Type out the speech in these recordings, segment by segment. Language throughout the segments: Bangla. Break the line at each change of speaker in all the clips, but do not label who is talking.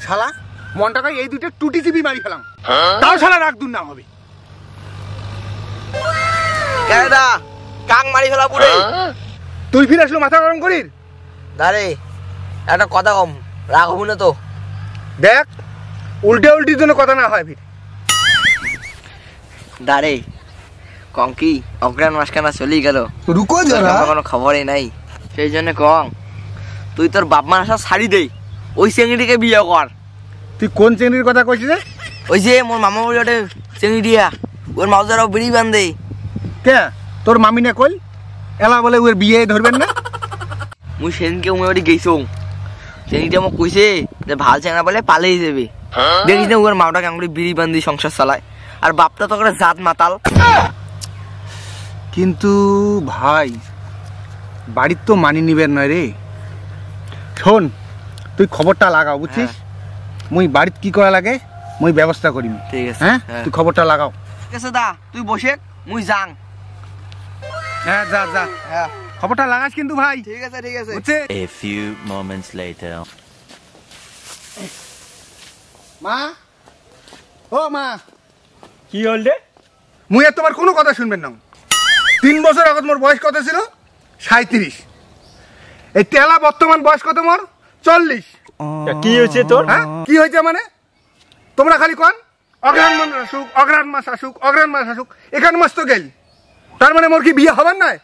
শালা মনটাকে এই দুটো টুটি চিপি মারি ফেলাম, তাও শালা রাগ দূর না হবে।
কেডা কাং মারি ফেলা পুরে
তুই ফিরে আসলো মাথা গরম করির।
দাঁড়ে একটা কথা কম, রাগ হবো না তো।
দেখ উল্টে উল্টির জন্য কথা না হয় ফির।
দাঁড়ে কং কি অগ্রাণ মাসখানা চলেই গেল,
রুকো যারা
কোনো খবরই নাই। সেই জন্য কং তুই তোর বাপ মার আশা ছাড়ি দে, ওই চেংড়িকে বিয়ে কর।
তুই কোন চেংড়ির কথা কইছিস?
ওই যে মোর মামা বলি ওটা চেংড়িয়া, ওর মাউজারাও বিড়ি বান্ধে।
কে তোর মামি না কইল এলা বলে ওর বিয়ে ধরবেন না?
মুই সেদিনকে উমে বাড়ি গেছো, চেংড়িটা মোক কইছে যে ভাল চেংড়া বলে পালেই যাবে। দেখিস না ওর মাওটা কেমন করে বিড়ি বান্ধি সংসার চালায়, আর বাপটা তো করে জাত মাতাল।
কিন্তু ভাই বাড়ির তো মানি নিবেন নয় রে। শোন তুই খবরটা লাগাও বুঝছিস, মুই বাড়িত কি করা লাগে মুই ব্যবস্থা করিম।
ঠিক আছে,
হ্যাঁ তুই খবরটা লাগাও।
ঠিক আছে দা, তুই বসে মুই যাং।
হ্যাঁ যা যা, খবরটা লাগাস কিন্তু ভাই।
ঠিক আছে ঠিক আছে।
বুঝছে?
A few moments later.
মা ও মা,
কি হল রে?
মুই আর তোমার কোনো কথা শুনবেন না। 3 বছর আগত মোর বয়স কত ছিল? 37। এই তেলা বর্তমান বয়স কত মোর? 40।
কি হয়েছে তোর?
হ্যাঁ কি হয়েছে মানে? তোমরা খালি কোন অগ্রাণ মাস আসুক, অগ্রাণ মাস আসুক, অগ্রাণ মাস আসুক, এখান মাস তো গেল, তার মানে মোর কি বিয়ে হবার নয়?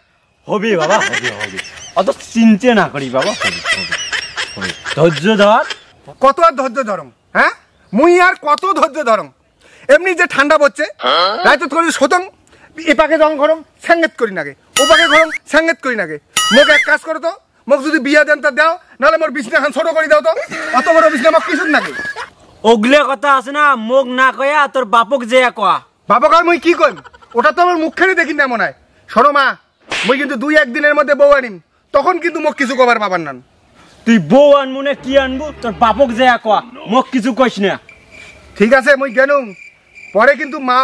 হবে বাবা, হবে হবে, অত চিন্তা না করি বাবা, হবে হবে হবে। ধৈর্য ধর।
কত আর ধৈর্য ধরম? হ্যাঁ মুই আর কত ধৈর্য ধরম? এমনি যে ঠান্ডা পড়ছে রাইত করে শতং এপাকে জং ঘরম স্যাঙ্গেত করি নাগে, ওপাকে ঘরম স্যাঙ্গেত করি নাগে। মোক এক কাজ করো তো, মোক যদি বিয়া দেন তা দাও, নাহলে মোর বিছনা খান ছোট করে দাও তো। অত বড় বিছনা মোক কিছু নাগে।
ওগুলো কথা আছে না, মুখ না কয়া তোর বাপক যে কয়া।
বাবা কার মুই কি কইম? ওটা তো আমার মুখখানি দেখি না মনে হয়। শোনো মা, মুই কিন্তু 2-1 দিনের মধ্যে বউ আনিম, তখন কিন্তু মোক কিছু কবার পাবার নান।
তুই বউ আনবো না কি আনবো, তোর বাপক যে কয়া, মোক কিছু কইস না।
ঠিক আছে মুই গেলুম, পরে কিন্তু মা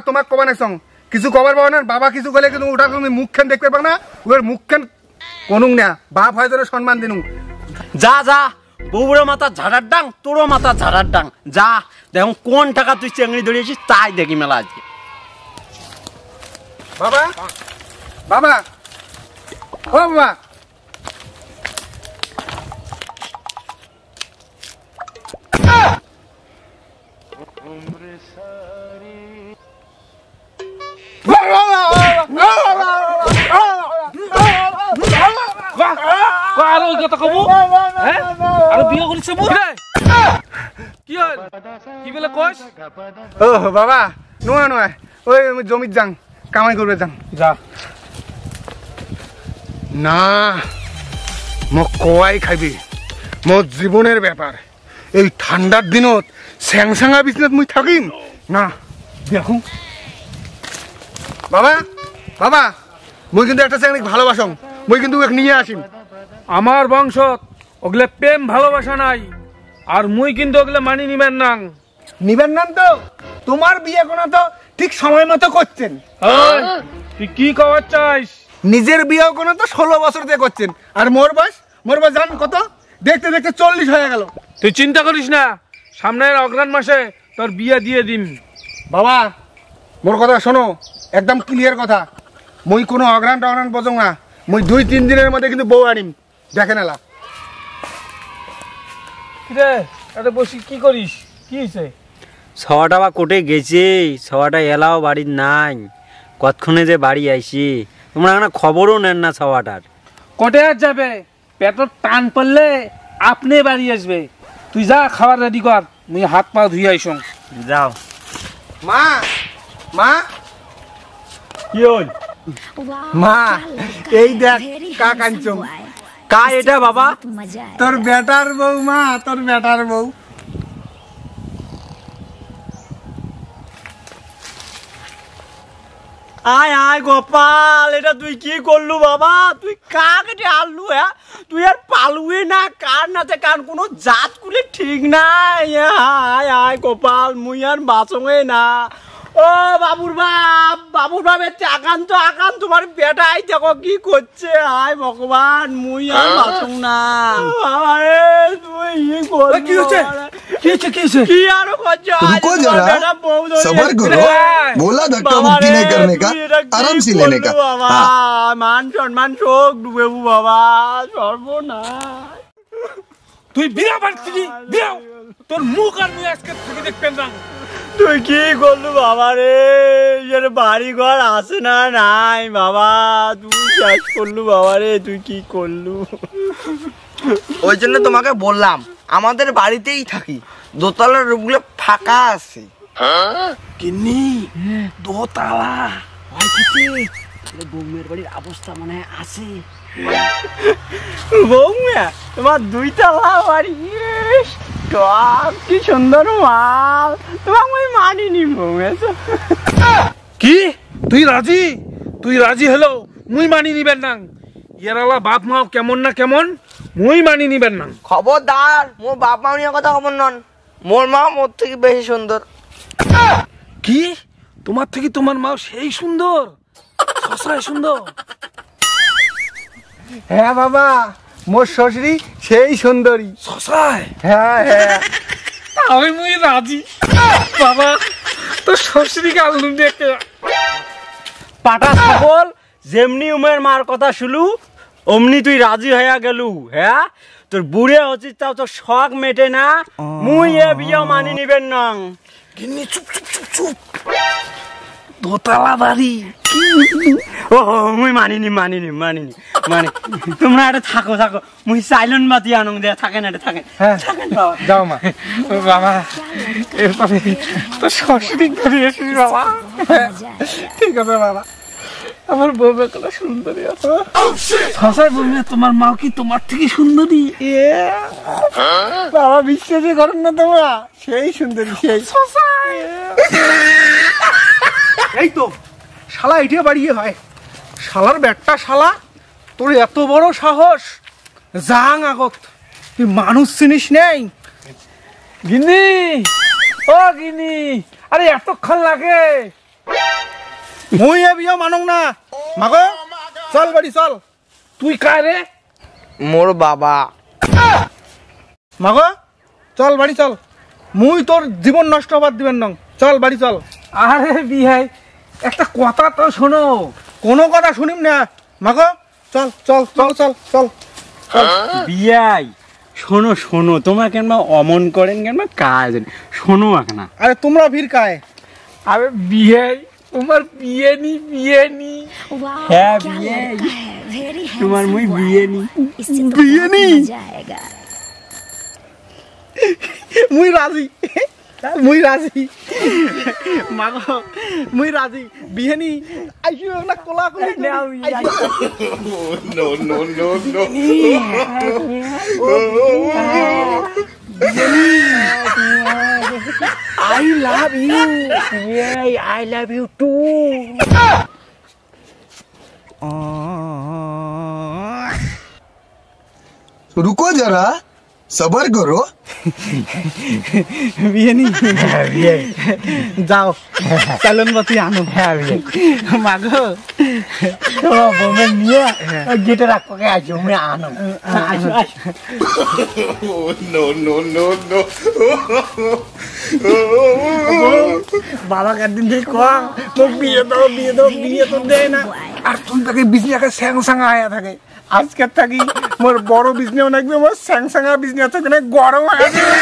তোমাক কবা নাইছং কিছু কবার পাবো না। বাবা কিছু কলে কিন্তু ওটা তুমি মুখখান দেখতে পাবো না, ওর মুখখান কোনুং না। বাপ হয় তোর সম্মান দিনু।
যা যা, বউরের মাথা ঝাড়ার ডাং, তোরও মাথা ঝাড়ার ডাং। যা দেখুন কোন টাকা তুই চেংড়ি ধরিয়েছিস তাই দেখি মেলা আজকে।
বাবা বাবা ও বাবা,
আর ওই কথা কব, আর বিয়ে করিস কি হল, কি বলে কস?
ও বাবা নয় নয়, ওই আমি জমির যাং, কামাই করবে যাং।
যা
না মোক কোয়াই খাইবি, মোর জীবনের ব্যাপার। এই ঠান্ডার দিনত স্যাংসাঙা বিছনাত মুই থাকিম না। দেখুন বাবা বাবা, মুই কিন্তু একটা চ্যাংড়ি ভালোবাসং, মুই কিন্তু এক নিয়ে আসিম।
আমার বংশ ওগুলো প্রেম ভালোবাসা নাই, আর মুই কিন্তু ওগুলো মানি নিবেন না।
নিবেন নাম তো? তোমার বিয়ে কোনা তো ঠিক সময় মতো করছেন।
তুই কি কবার চাইস?
নিজের বিয়ে কোনা তো 16 বছর দিয়ে করছেন, আর মোর বয়স জান কত? দেখতে দেখতে 40 হয়ে গেল।
তুই চিন্তা করিস না, সামনের অগ্রাণ মাসে তোর বিয়ে দিয়ে দিম।
বাবা মোর কথা শোনো, একদম ক্লিয়ার কথা, মুই কোনো অগ্রাণ টগ্রাণ বজং না। মুই 2-3 দিনের মধ্যে কিন্তু বউ আনিম, দেখে নেলা।
রে এটা বসি কি করিস, কি হয়েছে?
ছটা বা কোটে গেছে, ছটা এলাও বাড়ি নাই, কতক্ষণে যে বাড়ি আইসি, তোমরা এখানে খবরও নেন না ছটার।
কোটে আর যাবে, পেটর টান পড়লে আপনি বাড়ি আসবে। তুই যা খাবার রেডি কর, মুই হাত পা ধুই আইসং।
যাও।
মা মা
কি হল?
মা এই দেখ কা কাঞ্চন।
কা এটা বাবা?
তোর বেটার বউ মা, তোর বেটার বউ।
আয় আয় গোপাল, এটা তুই কি করলু বাবা? তুই কাকে আনলু? হ্যাঁ তুই আর পালুই না, কার নাতে কার কোনো জাত কুলে ঠিক নাই। আয় আয় গোপাল, মুই আর বাঁচঙে না। ও বাবুর বাপ আকান তো আকান, তোমার বেটাই দেখো কি করছে। আয় ভগবান, মুই আর বাঁচং না। তুই কি করলি? কি আরো করছো?
रुको जरा, सबर करो। बोला धक्का मुक्की नहीं करने का, आराम से लेने का। हाँ।
মান সম্মান চোখ ডুবে বাবা, সর্বনাশ।
তুই বিয়া বাড়ছি বিয়া, তোর মুখ আর মুই আজকে থেকে দেখবেন না।
তুই কি করলু বাবা রে? এর বাড়ি ঘর আছে না নাই বাবা, তুই শেষ করলু বাবা রে, তুই কি করলু?
ওই জন্য তোমাকে বললাম আমাদের বাড়িতেই থাকি, দোতলার রুমগুলো ফাঁকা আছে।
কিন্নি দোতলা বৌমের বাড়ির অবস্থা মানে আছে। বৌমা তোমার 2 তলা বাড়ি, কি সুন্দর মাল, তোমাকে আমি মানিনি বৌমা।
কি তুই রাজি? তুই রাজি হলো মুই মানি নিবেন না। ইয়ারালা বাপ মাও কেমন না কেমন, মুই মানি নিবেন না।
খবরদার, মোর বাপ মা নিয়ে কথা খবর নন, মোর মা মোর থেকে বেশি সুন্দর।
কি তোমার থেকে তোমার মা সেই সুন্দর, সসায় সুন্দর?
হ্যাঁ বাবা, মোর শ্বশুরি সেই সুন্দরী।
সসায়?
হ্যাঁ হ্যাঁ,
আমি মুই রাজি বাবা, তো শ্বশুরিকে আলু দেখে
পাটা ছাগল যেমনি উমের মার কথা শুনলু অমনি তুই রাজি হয়ে গেলু। হ্যাঁ তোর বুড়ে হচ্ছিস, তাও তোর শখ মেটে না, মুই এ বিয়ে মানি নিবেন না।
গিন্নি চুপ চুপ চুপ চুপ, দোতলা বাড়ি।
ও মুই মানিনি মানিনি মানিনি মানে তোমরা এটা থাকো থাকো, মুই সাইলেন্ট বাতি আনং দে, থাকেন এটা থাকেন।
হ্যাঁ
থাকেন বাবা।
যাও মা।
বাবা এরপরে তো শ্বশুরি করে এসেছি বাবা। ঠিক আছে বাবা, আমার বউ কত সুন্দরী আছে। সসায় বলবে তোমার মা কি তোমার থেকে সুন্দরী?
বাবা বিশ্বাসই করেন না তোমরা, সেই সুন্দরী সেই। এই তো শালা এটিও বাড়িয়ে হয়, শালার ব্যাটটা শালা, তোর এত বড় সাহস, যাং আগত তুই মানুষ চিনিস নেই।
গিন্নি ও গিন্নি, আরে এতক্ষণ লাগে?
মুই এ বিয়ে মানং না, মাগো চল বাড়ি চল।
তুই কায় রে?
মোর বাবা।
মাগো চল বাড়ি চল, মুই তোর জীবন নষ্ট হবার দিবেন নং, চল বাড়ি চল।
আরে বিহাই একটা কথা তো শোনো।
কোনো কথা শুনিম না, মাগো চল চল চল চল চল।
বিয়াই শোনো শোনো, তোমরা কেন অমন করেন কেন কাজ শোনো না।
আরে তোমরা ভিড় কায়?
আরে বিহাই তোমার বিয়ে নি বিয়ে নি।
হ্যাঁ বিয়ে, তোমার মুই বিয়ে নি
বিয়ে নি, মুই রাজি মুই রাজি মাগো, মুই রাজি বিয়ে নি। আইসো না কোলা কোলা নাও।
No, no, no, no.
I love you.
Yeah, I love you too.
रुको जरा, सबर करो।
বিয়ে নি যাও, চালন বাতি আনো।
হ্যাঁ বিয়ে
মাগো
তোমার বোমের নিয়ে গেটে রাখো, আসো আমি আনো। আসো আসো।
No, no, no, no.
বাবা একদিন থেকে কয়া মোক বিয়ে দাও বিয়ে দাও, বিয়ে তো দেয় না। আর তুমি তাকে বিজনেকে স্যাং স্যাঙা আয়া থাকে। আজকে থাকি মোর বড় বিজনেও নাকবে, মোর স্যাং স্যাঙা বিজনেস থাকে না, গরম আয়া থাকে।